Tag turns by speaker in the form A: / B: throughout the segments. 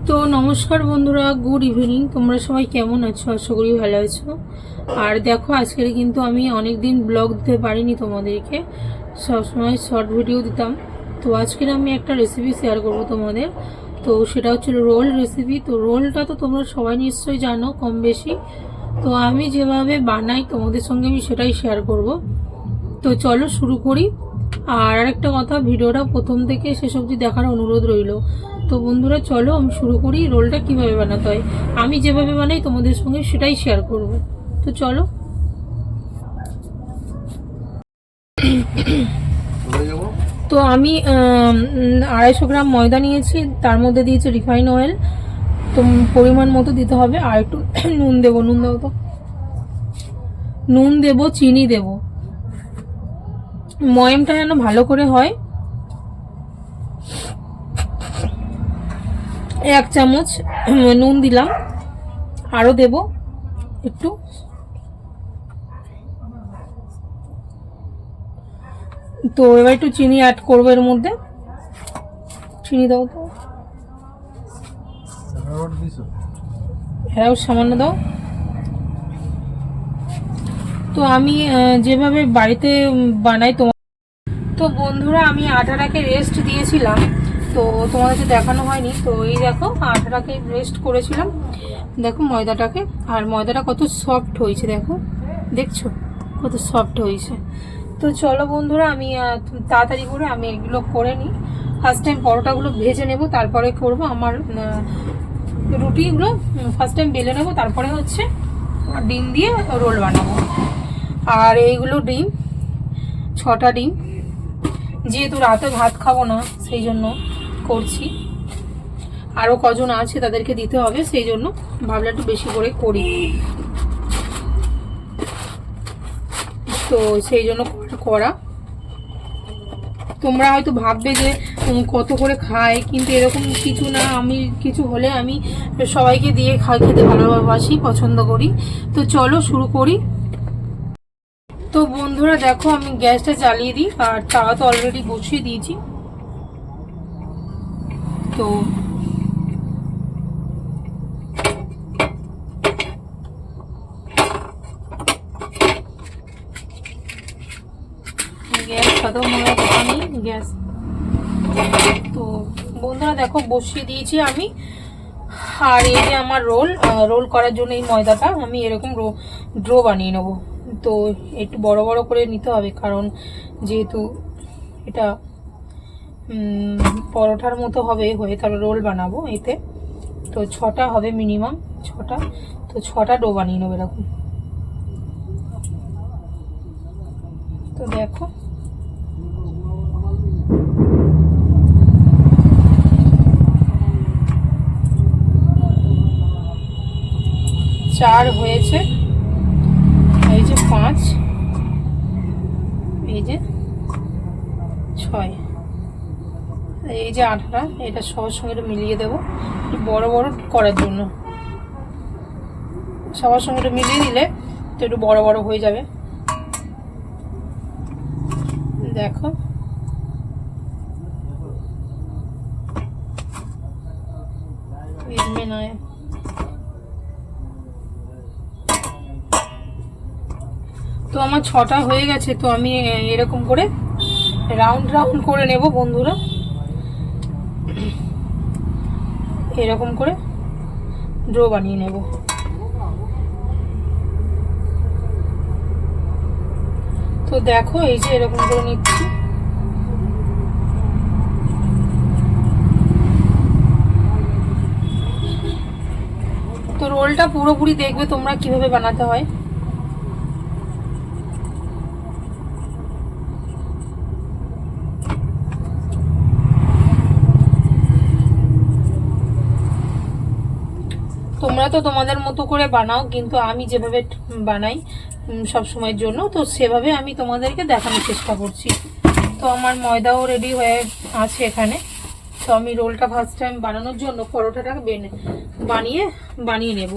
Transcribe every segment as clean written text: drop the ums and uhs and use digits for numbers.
A: তো নমস্কার বন্ধুরা, গুড ইভিনিং। তোমরা সবাই কেমন আছো? আশা করি ভালো আছো। আর দেখো, আজকের কিন্তু আমি অনেক দিন ব্লগ দিতে পারিনি তোমাদেরকে, সবসময় শর্ট ভিডিও দিতাম। তো আজকের আমি একটা রেসিপি শেয়ার করব তোমাদের। তো সেটা হচ্ছে রোল রেসিপি। তো রোলটা তো তোমরা সবাই নিশ্চয়ই জানো কম বেশি। তো আমি যেভাবে বানাই তোমাদের সঙ্গে আমি সেটাই শেয়ার করব। তো চলো শুরু করি। আর আরেকটা কথা, ভিডিওটা প্রথম থেকে শেষ অবধি দেখার অনুরোধ রইল। তো বন্ধুরা চলো আমি শুরু করি। রোলটা কিভাবে বানাতে হয় আমি যেভাবে বানাই তোমাদের সঙ্গে সেটাই শেয়ার করব। তো চলো। তো আমি 250 গ্রাম ময়দা নিয়েছি, তার মধ্যে দিয়েছি রিফাইন অয়েল। তো পরিমাণ মতো দিতে হবে। আর একটু নুন দেবো। নুন দেবো তো নুন দেবো, চিনি দেবো, ময়ামটা যেন ভালো করে হয়। 1 চামচ নুন দিলাম, আরও দেব একটু। তো এবার একটু চিনি অ্যাড করবো এর মধ্যে। চিনি দাও তো, এরাও সামান্য দাও। তো আমি যেভাবে বাড়িতে বানাই তো বন্ধুরা, আমি আটাটাকে রেস্ট দিয়েছিলাম, তো তোমাদেরকে দেখানো হয়নি। তো এই দেখো, আটাটাকে রেস্ট করেছিলাম। দেখো ময়দাটাকে, আর ময়দাটা কত সফট হয়েছে, দেখো, দেখছো কত সফট হয়েছে। তো চলো বন্ধুরা, আমি তাড়াতাড়ি করে আমি এগুলো করে নিই। ফার্স্ট টাইম পরোটাগুলো ভেজে নেব, তারপরে করব আমার রুটিগুলো। ফার্স্ট টাইম বেলে নেব, তারপরে হচ্ছে ডিম দিয়ে রোল বানাবো। আর এইগুলো ডিম, 6টা ডিম। যেহেতু রাতে ভাত খাবো না সেই জন্য করছি। আরও কজন আছে তাদেরকে দিতে হবে, সেই জন্য ভাবলাম একটু বেশি করে করি। তো সেই জন্য করা। তোমরা হয়তো ভাববে যে কত করে খায়, কিন্তু এরকম কিছু না। আমি কিছু হলে আমি সবাইকে দিয়ে খেতে ভালোবাসি, পছন্দ করি। তো চলো শুরু করি। তো বন্ধুরা দেখো, আমি গ্যাসটা জ্বালিয়ে দিই, আর তাওয়া তো অলরেডি বসিয়ে দিয়েছি। তো গ্যাস খতম হওয়ার কথা নেই গ্যাস। তো বন্ধুরা দেখো, বসিয়ে দিয়েছি আমি। আর এই যে আমার রোল করার জন্য এই ময়দাটা আমি এরকম ড্রো বানিয়ে নেবো। তো একটু বড় বড় করে নিতে হবে, কারণ যেহেতু এটা পরোটার মতো হবে, হয়ে তারপর রোল বানাবো এতে। তো 6টা হবে মিনিমাম, 6টা। তো 6টা ডো বানিয়ে নেবো এরকম। তো দেখো, চার হয়েছে, এই যে 5, এই যে 6, এই যে 8টা। এটা সবার সঙ্গে একটু মিলিয়ে দেবো বড় বড় করার জন্য। সবার সঙ্গে একটু মিলিয়ে দিলে তো একটু বড় বড় হয়ে যাবে। দেখো, इसमें ना है। তো আমার 6টা হয়ে গেছে। তো আমি এরকম করে রাউন্ড রাউন্ড করে নেব বন্ধুরা, এরকম করে ড্রো বানিয়ে নেব। তো দেখো, এই যে এরকম করে নিচ্ছি। তো রোলটা পুরোপুরি দেখবে তোমরা কিভাবে বানাতে হয়। তোমরা তো তোমাদের মতো করে বানাও, কিন্তু আমি যেভাবে বানাই সব সময়ের জন্য, তো সেভাবে আমি তোমাদেরকে দেখানোর চেষ্টা করছি। তো আমার ময়দাও রেডি হয়ে আছে এখানে। তো আমি রোলটা ফার্স্ট টাইম বানানোর জন্য পরোটাটাকে বানিয়ে নেব।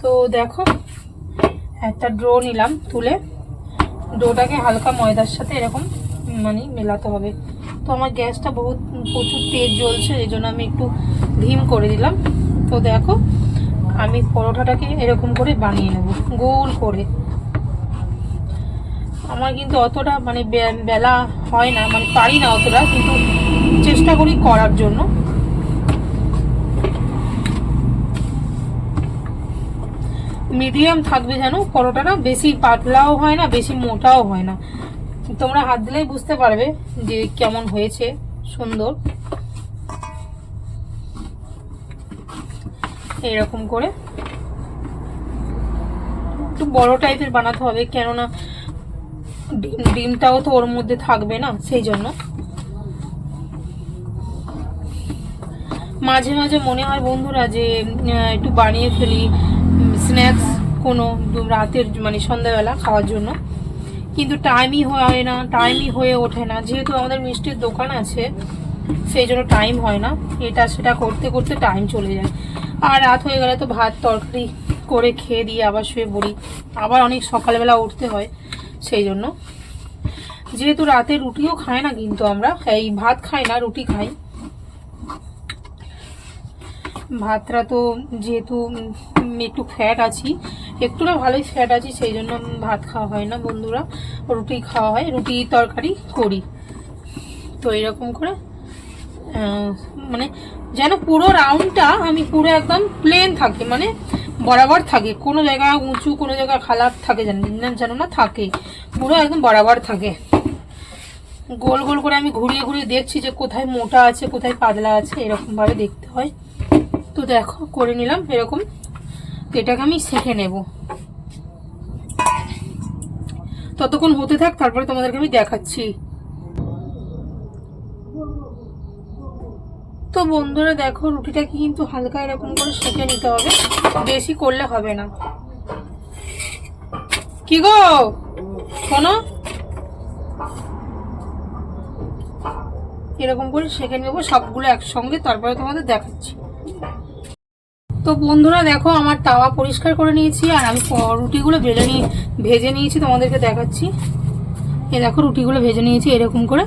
A: তো দেখো, একটা ডো নিলাম তুলে, ডোটাকে হালকা ময়দার সাথে এরকম মানে মেলাতে হবে। তো আমার গ্যাসটা প্রচুর তেজ জ্বলছে, এই জন্য আমি একটু ধিম করে দিলাম। তো দেখো আমি পরোটাটাকে এরকম করে বানিয়ে নেব গোল করে। আমার কিন্তু অতটা মানে বেলা হয় না, মানে পারি না অতটা, কিন্তু চেষ্টা করি করার জন্য। মিডিয়াম থাকবে যেন পরোটাটা, বেশি পাতলাও হয় না বেশি মোটাও হয় না। তোমরা হাত দিলেই বুঝতে পারবে যে কেমন হয়েছে, সুন্দর এরকম করে। একটু বড় টাইপের বানাতে হবে, কেননা ডিমটাও তো ওর মধ্যে থাকবে না, সেই জন্য। মাঝে মাঝে মনে হয় বন্ধুরা যে একটু বানিয়ে ফেলি স্ন্যাক্স কোনো রাতের মানে সন্ধ্যাবেলা খাওয়ার জন্য, কিন্তু টাইমই হয় না, টাইমই হয়ে ওঠে না। যেহেতু আমাদের মিষ্টির দোকান আছে সেই জন্য টাইম হয় না, এটা সেটা করতে করতে টাইম চলে যায়। আর রাত হয়ে গেলে তো ভাত তরকারি করে খেয়ে দিয়ে আবার শুয়ে পড়ি, আবার অনেক সকালবেলা উঠতে হয়। সেই জন্য যেহেতু রাতে রুটিও খাই না, কিন্তু আমরা এই ভাত খাই না, রুটি খাই। ভাতটা তো যেহেতু একটু ফ্যাট আছি, একটু না ভালোই ফ্যাট আছি, সেই জন্য ভাত খাওয়া হয় না বন্ধুরা, রুটি খাওয়া হয়, রুটি তরকারি করি। তো এরকম করে মানে যেন পুরো রাউন্ডটা আমি পুরো একদম প্লেন থাকে, মানে বরাবর থাকে, কোনো জায়গা উঁচু কোনো জায়গা খারাপ থাকে যেন না থাকে, পুরো একদম বরাবর থাকে। গোল গোল করে আমি ঘুরিয়ে ঘুরিয়ে দেখছি যে কোথায় মোটা আছে কোথায় পাতলা আছে, এরকমভাবে দেখতে হয়। তো দেখো করে নিলাম এরকম। তো এটাকে আমি সেঁকে নেব, ততক্ষণ হতে থাক, তারপরে তোমাদেরকে আমি দেখাচ্ছি। তো বন্ধুরা দেখো রুটিটাকে কিন্তু হালকা এরকম করে সেঁকে নিতে হবে, বেশি করলে হবে না। কি গো শোনো, এরকম করে সেঁকে নেবো সবগুলো একসঙ্গে, তারপরে তোমাদের দেখাচ্ছি। তো বন্ধুরা দেখো আমার তাওয়া পরিষ্কার করে নিয়েছি, আর আমি রুটিগুলো ভেজে নিয়েছি, তোমাদেরকে দেখাচ্ছি। এই দেখো রুটিগুলো ভেজে নিয়েছি এরকম করে।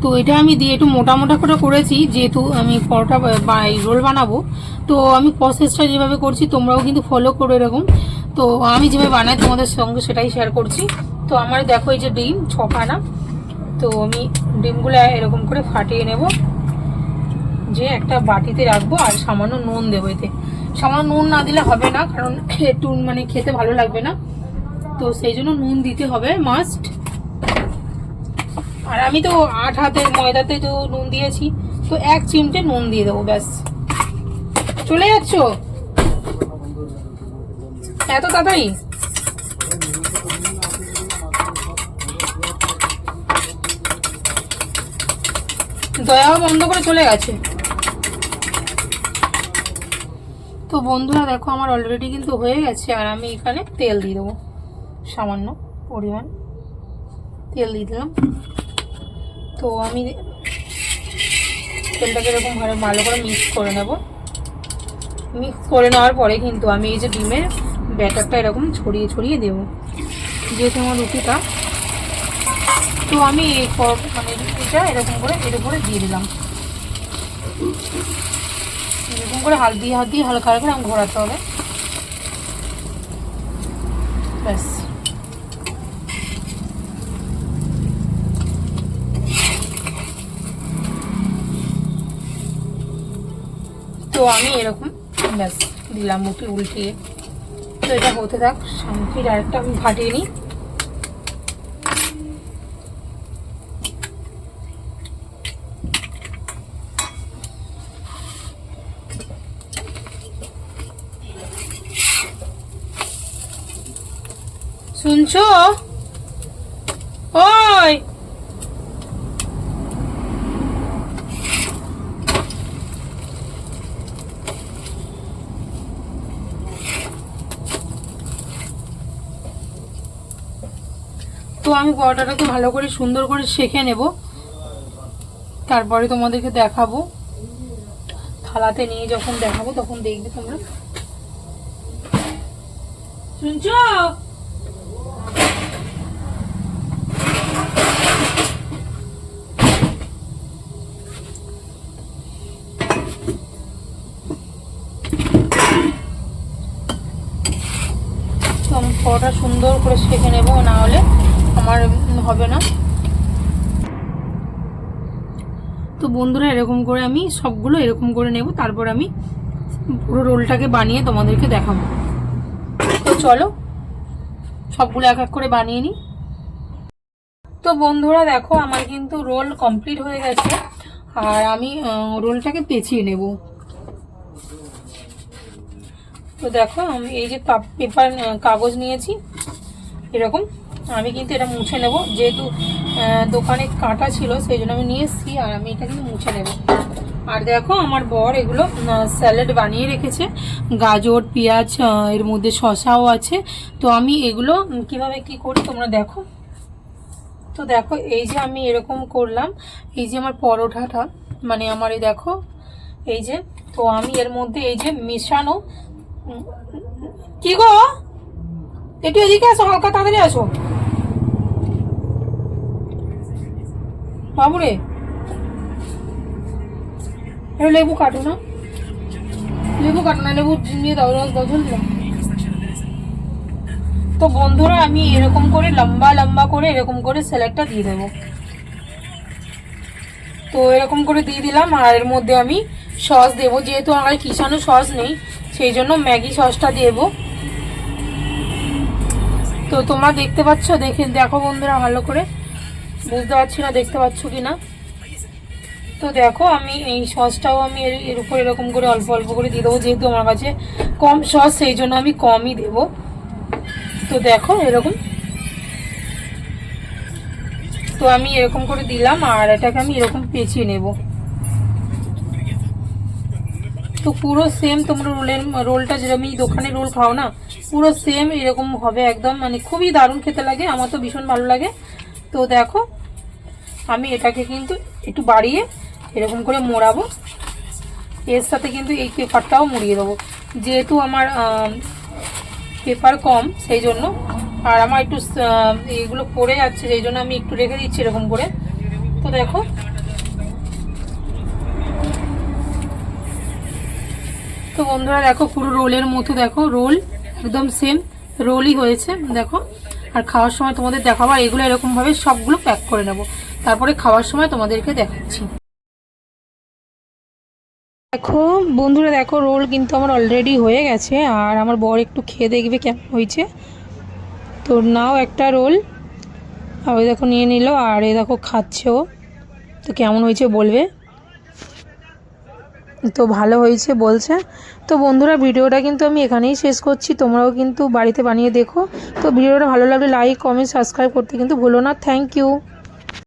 A: তো এটা আমি দিয়ে একটু মোটা মোটা করে করেছি, যেহেতু আমি পরোটা রোল বানাবো। তো আমি প্রসেসটা যেভাবে করছি তোমরাও কিন্তু ফলো করো এরকম। তো আমি যেভাবে বানাই তোমাদের সঙ্গে সেটাই শেয়ার করছি। তো আমার দেখো এই যে ডিম 6 খানা, তো আমি ডিমগুলো এরকম করে ফাটিয়ে নেব, যে একটা বাটিতে রাখবো, আর সামান্য নুন দেবো। এতে সামান্য নুন না দিলে হবে না, কারণ একটু মানে খেতে ভালো লাগবে না, তো সেই জন্য নুন দিতে হবে মাস্ট। আর আমি তো হাতে ময়দাতে তো নুন দিয়েছি, তো 1 চিমটে নুন দিয়ে দেবো, ব্যাস। চলে যাচ্ছ এত তাড়াতাড়ি? দয়া বন্ধ করে চলে গেছে। তো বন্ধুরা দেখো আমার অলরেডি কিন্তু হয়ে গেছে, আর আমি এখানে তেল দিয়ে দেবো, সামান্য পরিমাণ তেল দিয়ে দিলাম। তো আমি তেলটাকে এরকম ভালো করে মিক্স করে নেব। মিক্স করে নেওয়ার পরে কিন্তু আমি এই যে ডিমের ব্যাটারটা এরকম ছড়িয়ে ছড়িয়ে দেবো, যেহেতু আমার রুটিটা। তো আমি মানে রুটিটা এরকম করে এর উপরে দিয়ে দিলাম, এরকম করে হাত দিয়ে হালকা হালকা ঘোরাতে হবে, ব্যাস। তো আমি এরকম ব্যাস দিলাম উল্টিয়ে। তো এটা হতে থাক, শান্তির আরেকটা আমি ফাটিয়ে নিই। শুনছো ওই? তো আমি পরোটাটাকে ভালো করে সুন্দর করে সেঁকে নেব, তারপরে তোমাদেরকে দেখাবো। থালাতে নিয়ে যখন দেখাবো তখন দেখবে তোমরা। শুনছো? পরোটা সুন্দর করে সেঁকে নেব, না হলে আমার হবে না। তো বন্ধুরা এরকম করে আমি সবগুলো এরকম করে নেব, তারপর আমি পুরো রোলটাকে বানিয়ে তোমাদেরকে দেখাবো। তো চলো সবগুলো এক এক করে বানিয়ে নিই। তো বন্ধুরা দেখো আমার কিন্তু রোল কমপ্লিট হয়ে গেছে, আর আমি রোলটাকে পেঁচিয়ে নেব। তো দেখো আমি এই যে পেপার কাগজ নিয়েছি এরকম, আমি কিন্তু এটা মুছে নেব, যেহেতু দোকানে কাঁটা ছিল সেই জন্য আমি নিয়ে এসেছি, আর আমি এটা কিন্তু মুছে নেব। আর দেখো আমার বর এগুলো স্যালাড বানিয়ে রেখেছে, গাজর পেঁয়াজ এর মধ্যে শসাও আছে। তো আমি এগুলো কিভাবে কি করি তোমরা দেখো। তো দেখো এই যে আমি এরকম করলাম, এই যে আমার পরোটাটা মানে আমার এই দেখো এই যে, তো আমি এর মধ্যে এই যে মেশানো, কি গো একটু এদিকে আসো, হালকা তাড়াতাড়ি আসো বাবুরে, লেবু কাটো না, লেবু কাটো না, লেবু নিয়ে দাও, রস দাও, ঝুল দাও। তো বন্ধুরা আমি এরকম করে লম্বা লম্বা করে এরকম করে স্যালাডটা দিয়ে দেবো। তো এরকম করে দিয়ে দিলাম, আর এর মধ্যে আমি সস দেবো, যেহেতু আমার কিষানো সস নেই সেই জন্য ম্যাগি সসটা দেবো। তো তোমরা দেখতে পাচ্ছ, দেখো বন্ধুরা ভালো করে, বুঝতে পারছি না দেখতে পাচ্ছ কি না। তো দেখো আমি এই সসটাও আমি এর উপর এরকম করে অল্প অল্প করে দিয়ে দেবো, যেহেতু আমার কাছে কম সস সেই জন্য আমি কমই দেবো। তো দেখো এরকম, তো আমি এরকম করে দিলাম, আর এটাকে আমি এরকম পেঁচিয়ে নেব। তো পুরো সেম তোমরা রোলটা যেরকম দোকানে রোল খাও না, পুরো সেম এরকম হবে একদম, মানে খুবই দারুণ খেতে লাগে, আমার তো ভীষণ ভালো লাগে। তো দেখো আমি এটাকে কিন্তু একটু বাড়িয়ে এরকম করে মোড়াবো, এর সাথে কিন্তু এই পেপারটাও মুড়িয়ে দেবো, যেহেতু আমার পেপার কম সেই জন্য, আর আমার একটু এগুলো পড়ে যাচ্ছে সেই জন্য আমি একটু রেখে দিচ্ছি এরকম করে। তো দেখো তো বন্ধুরা দেখো পুরো রোলের মতো, দেখো রোল একদম সেম রোলই হয়েছে দেখো। আর খাওয়ার সময় তোমাদের দেখাবো, এগুলো এরকমভাবে সবগুলো প্যাক করে নেব, তারপরে খাওয়ার সময় তোমাদেরকে দেখাচ্ছি। দেখো বন্ধুরা দেখো রোল কিন্তু আমার অলরেডি হয়ে গেছে, আর আমার বর একটু খেয়ে দেখবে কেমন হয়েছে। তো নাও একটা রোল, আর ওই দেখো নিয়ে নিল, আর এই দেখো খাচ্ছে ও। তো কেমন হয়েছে বলবে। তো ভালো হয়েছে বলছে। তো বন্ধুরা ভিডিওটা কিন্তু আমি এখানেই শেষ করছি, তোমরাও কিন্তু বাড়িতে বানিয়ে দেখো। তো ভিডিওটা ভালো লাগলে লাইক কমেন্ট সাবস্ক্রাইব করতে কিন্তু ভুলো না। Thank you.